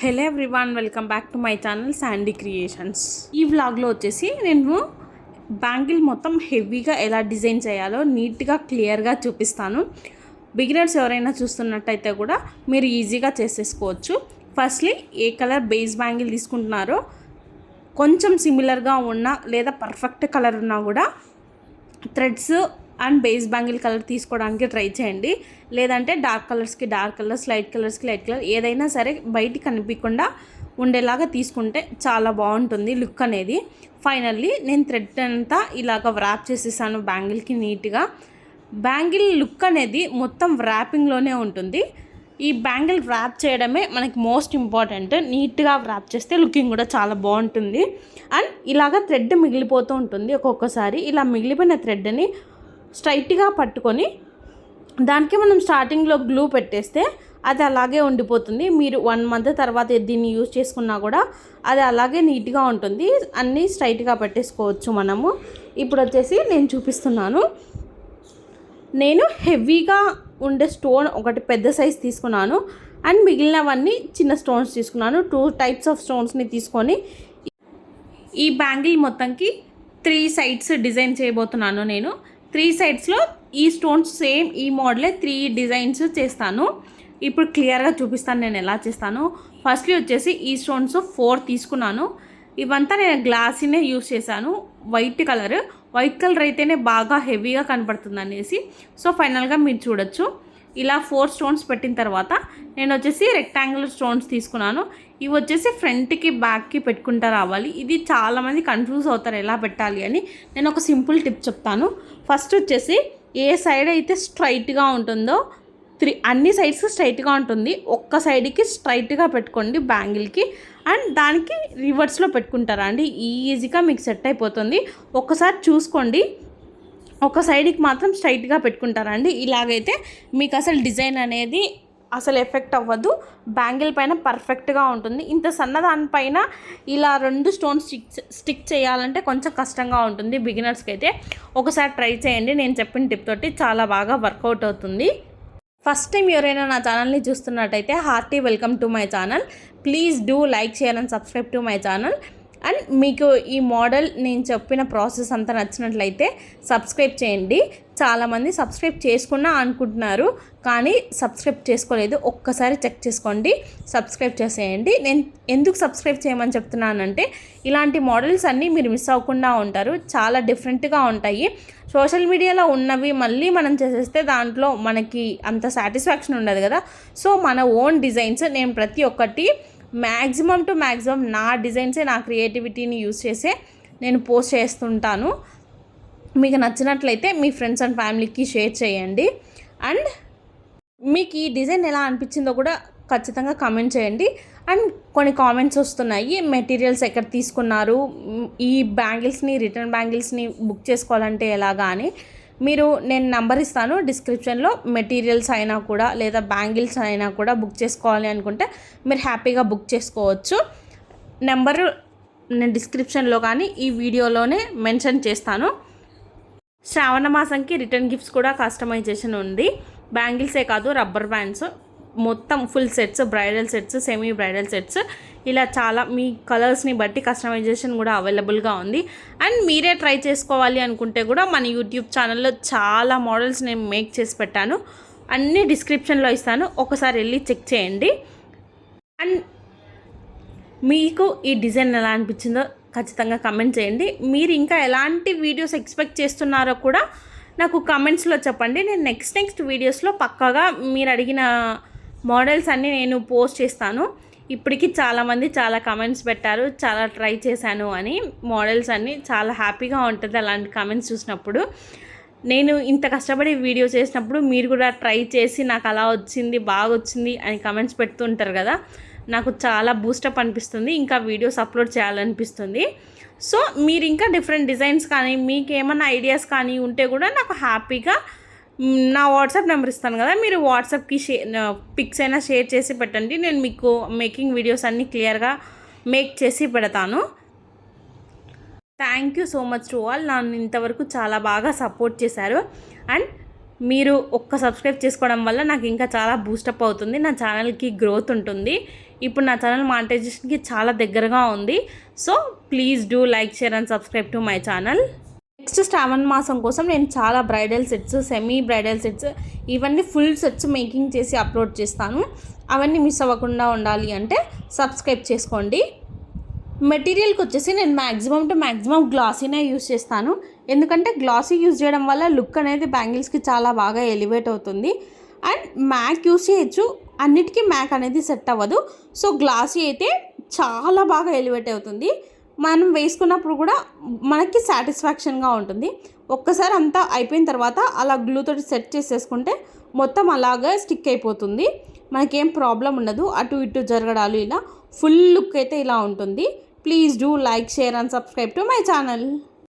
Hello everyone, welcome back to my channel Sandy creations. ఈ వ్లాగ్లో వచ్చేసి నేను బ్యాంగిల్ మొత్తం హెవీగా ఎలా డిజైన్ చేయాలో నీట్గా క్లియర్గా చూపిస్తాను. బిగినర్స్ ఎవరైనా చూస్తున్నట్టయితే కూడా మీరు ఈజీగా చేసేసుకోవచ్చు. ఫస్ట్లీ ఏ కలర్ బేస్ బ్యాంగిల్ తీసుకుంటున్నారో కొంచెం సిమిలర్గా ఉన్నా లేదా పర్ఫెక్ట్ కలర్ ఉన్నా కూడా threads and base bangle colour తీసుకోవడానికి ట్రై చేయండి. లేదంటే డార్క్ కలర్స్కి డార్క్ కలర్స్, లైట్ కలర్స్కి లైట్ కలర్, ఏదైనా సరే బయటికి కనిపించకుండా ఉండేలాగా తీసుకుంటే చాలా బాగుంటుంది లుక్ అనేది. ఫైనల్లీ నేను థ్రెడ్ అంతా ఇలాగ వ్రాప్ చేసేసాను బ్యాంగిల్కి నీట్గా. బ్యాంగిల్ లుక్ అనేది మొత్తం వ్రాపింగ్లోనే ఉంటుంది. ఈ బ్యాంగిల్ వ్రాప్ చేయడమే మనకి మోస్ట్ ఇంపార్టెంట్. నీట్గా వ్రాప్ చేస్తే లుకింగ్ కూడా చాలా బాగుంటుంది. అండ్ ఇలాగ థ్రెడ్ మిగిలిపోతూ ఉంటుంది. ఒక్కొక్కసారి ఇలా మిగిలిపోయిన థ్రెడ్ని స్ట్రైట్గా పట్టుకొని దానికి మనం స్టార్టింగ్లో గ్లూ పెట్టేస్తే అది అలాగే ఉండిపోతుంది. మీరు 1 month తర్వాత దీన్ని యూజ్ చేసుకున్నా కూడా అది అలాగే నీట్గా ఉంటుంది. అన్నీ స్ట్రైట్గా పెట్టేసుకోవచ్చు మనము. ఇప్పుడు వచ్చేసి నేను చూపిస్తున్నాను. నేను హెవీగా ఉండే స్టోన్ ఒకటి పెద్ద సైజ్ తీసుకున్నాను అండ్ మిగిలినవన్నీ చిన్న స్టోన్స్ తీసుకున్నాను. 2 types ఆఫ్ స్టోన్స్ని తీసుకొని ఈ బ్యాంగిల్ మొత్తంకి 3 sides డిజైన్ చేయబోతున్నాను. నేను 3 sidesలో ఈ స్టోన్స్ సేమ్ ఈ మోడలే 3 డిజైన్స్ చేస్తాను. ఇప్పుడు క్లియర్గా చూపిస్తాను నేను ఎలా చేస్తాను. ఫస్ట్లీ వచ్చేసి ఈ స్టోన్స్ 4 తీసుకున్నాను. ఇవంతా నేను గ్లాసీనే యూస్ చేశాను. వైట్ కలర్ అయితేనే బాగా హెవీగా కనపడుతుంది అనేసి. సో ఫైనల్గా మీరు చూడొచ్చు. ఇలా 4 స్టోన్స్ పెట్టిన తర్వాత నేను వచ్చేసి రెక్టాంగులర్ స్టోన్స్ తీసుకున్నాను. ఇవి వచ్చేసి ఫ్రంట్కి బ్యాక్కి పెట్టుకుంటూ రావాలి. ఇది చాలామంది కన్ఫ్యూజ్ అవుతారు ఎలా పెట్టాలి అని. నేను ఒక సింపుల్ టిప్ చెప్తాను. ఫస్ట్ వచ్చేసి ఏ సైడ్ అయితే స్ట్రైట్గా ఉంటుందో అన్ని సైడ్స్ స్ట్రైట్గా ఉంటుంది. ఒక్క సైడ్కి స్ట్రైట్గా పెట్టుకోండి బ్యాంగిల్కి. అండ్ దానికి రివర్స్లో పెట్టుకుంటారా అండి, ఈజీగా మీకు సెట్ అయిపోతుంది. ఒక్కసారి చూసుకోండి. ఒక సైడ్కి మాత్రం స్ట్రైట్గా పెట్టుకుంటారండి. ఇలాగైతే మీకు అసలు డిజైన్ అనేది అసలు ఎఫెక్ట్ అవ్వదు. బ్యాంగిల్ పైన పర్ఫెక్ట్గా ఉంటుంది. ఇంత సన్నదానిపైన ఇలా 2 స్టోన్స్ స్టిక్ చేయాలంటే కొంచెం కష్టంగా ఉంటుంది బిగినర్స్కి అయితే. ఒకసారి ట్రై చేయండి. నేను చెప్పిన టిప్ తోటి చాలా బాగా వర్కౌట్ అవుతుంది. ఫస్ట్ టైం ఎవరైనా నా ఛానల్ని చూస్తున్నట్టయితే hearty welcome to my channel. Please do like, share and subscribe to my channel. And మీకు ఈ మోడల్ నేను చెప్పిన ప్రాసెస్ అంతా నచ్చినట్లయితే సబ్స్క్రైబ్ చేయండి. చాలామంది సబ్స్క్రైబ్ చేసుకున్నా అనుకుంటున్నారు కానీ సబ్స్క్రైబ్ చేసుకోలేదు. ఒక్కసారి చెక్ చేసుకోండి, సబ్స్క్రైబ్ చేసేయండి. నేను ఎందుకు సబ్స్క్రైబ్ చేయమని చెప్తున్నానంటే ఇలాంటి మోడల్స్ అన్నీ మీరు మిస్ అవ్వకుండా ఉంటారు. చాలా డిఫరెంట్గా ఉంటాయి. సోషల్ మీడియాలో ఉన్నవి మళ్ళీ మనం చేసేస్తే దాంట్లో మనకి అంత సాటిస్ఫాక్షన్ ఉండదు కదా. సో మన ఓన్ డిజైన్స్ నేను ప్రతి ఒక్కటి మ్యాక్సిమం టు మ్యాక్సిమం నా డిజైన్సే, నా క్రియేటివిటీని యూజ్ చేసే నేను పోస్ట్ చేస్తుంటాను. మీకు నచ్చినట్లయితే మీ ఫ్రెండ్స్ అండ్ ఫ్యామిలీకి షేర్ చేయండి. అండ్ మీకు ఈ డిజైన్ ఎలా అనిపించిందో కూడా ఖచ్చితంగా కామెంట్ చేయండి. అండ్ కొన్ని కామెంట్స్ వస్తున్నాయి, మెటీరియల్స్ ఎక్కడ తీసుకున్నారు, ఈ బ్యాంగిల్స్ని రిటర్న్ బ్యాంగిల్స్ని బుక్ చేసుకోవాలంటే ఎలాగా అని. నేను నెంబర్ ఇస్తాను డిస్క్రిప్షన్లో. మెటీరియల్స్ అయినా కూడా లేదా బ్యాంగిల్స్ అయినా కూడా బుక్ చేసుకోవాలి అనుకుంటే మీరు హ్యాపీగా బుక్ చేసుకోవచ్చు. నెంబరు నేను డిస్క్రిప్షన్లో కానీ ఈ వీడియోలోనే మెన్షన్ చేస్తాను. శ్రావణ మాసంకి రిటర్న్ గిఫ్ట్స్ కూడా కస్టమైజేషన్ ఉంది. బ్యాంగిల్సే కాదు, రబ్బర్ బ్యాండ్స్ మొత్తం full sets, bridal sets, semi bridal sets, ఇలా చాలా మీ కలర్స్ని బట్టి కస్టమైజేషన్ కూడా అవైలబుల్గా ఉంది. అండ్ మీరే ట్రై చేసుకోవాలి అనుకుంటే కూడా మన యూట్యూబ్ ఛానల్లో చాలా మోడల్స్ నేను మేక్ చేసి పెట్టాను. అన్నీ డిస్క్రిప్షన్లో ఇస్తాను, ఒకసారి వెళ్ళి చెక్ చేయండి. అండ్ మీకు ఈ డిజైన్ ఎలా అనిపించిందో ఖచ్చితంగా కమెంట్ చేయండి. మీరు ఇంకా ఎలాంటి వీడియోస్ ఎక్స్పెక్ట్ చేస్తున్నారో కూడా నాకు కమెంట్స్లో చెప్పండి. నేను నెక్స్ట్ వీడియోస్లో పక్కాగా మీరు అడిగిన మోడల్స్ అన్నీ నేను పోస్ట్ చేస్తాను. ఇప్పటికీ చాలామంది చాలా కమెంట్స్ పెట్టారు, చాలా ట్రై చేశాను అని. మోడల్స్ అన్నీ చాలా హ్యాపీగా ఉంటుంది అలాంటి కమెంట్స్ చూసినప్పుడు. నేను ఇంత కష్టపడి వీడియో చేసినప్పుడు మీరు కూడా ట్రై చేసి నాకు అలా వచ్చింది, బాగా వచ్చింది అని కమెంట్స్ పెడుతుంటారు కదా, నాకు చాలా బూస్టప్ అనిపిస్తుంది. ఇంకా వీడియోస్ అప్లోడ్ చేయాలనిపిస్తుంది. సో మీరు ఇంకా డిఫరెంట్ డిజైన్స్ కానీ మీకు ఏమైనా ఐడియాస్ కానీ ఉంటే కూడా నాకు హ్యాపీగా నా వాట్సాప్ నెంబర్ ఇస్తాను కదా, మీరు వాట్సాప్కి పిక్స్ అయినా షేర్ చేసి పెట్టండి. నేను మీకు మేకింగ్ వీడియోస్ అన్నీ క్లియర్గా మేక్ చేసి పెడతాను. Thank you so much to all. నన్ను ఇంతవరకు చాలా బాగా సపోర్ట్ చేశారు. అండ్ మీరు ఒక్క సబ్స్క్రైబ్ చేసుకోవడం వల్ల నాకు ఇంకా చాలా బూస్టప్ అవుతుంది, నా ఛానల్కి గ్రోత్ ఉంటుంది. ఇప్పుడు నా ఛానల్ మానిటైజేషన్కి చాలా దగ్గరగా ఉంది. So please do like, share and subscribe to my channel. Next Shravana మాసం కోసం నేను చాలా bridal sets, semi bridal sets, ఇవన్నీ ఫుల్ సెట్స్ మేకింగ్ చేసి అప్లోడ్ చేస్తాను. అవన్నీ మిస్ అవ్వకుండా ఉండాలి అంటే సబ్స్క్రైబ్ చేసుకోండి. మెటీరియల్కి వచ్చేసి నేను మ్యాక్సిమం గ్లాసీనే యూస్ చేస్తాను. ఎందుకంటే గ్లాసీ యూజ్ చేయడం వల్ల లుక్ అనేది బ్యాంగిల్స్కి చాలా బాగా ఎలివేట్ అవుతుంది. అండ్ మ్యాక్ యూస్ చేయొచ్చు, అన్నిటికీ మ్యాక్ అనేది సెట్ అవ్వదు. సో గ్లాసీ అయితే చాలా బాగా ఎలివేట్ అవుతుంది. మనం వేసుకున్నప్పుడు కూడా మనకి సాటిస్ఫాక్షన్గా ఉంటుంది. ఒక్కసారి అంతా అయిపోయిన తర్వాత అలా గ్లూతో సెట్ చేసేసుకుంటే మొత్తం అలాగా స్టిక్ అయిపోతుంది. మనకేం ప్రాబ్లం ఉండదు. అటు ఇటు జరగడాలు ఇలా ఫుల్ లుక్ అయితే ఇలా ఉంటుంది. Please do like, share and subscribe to my channel.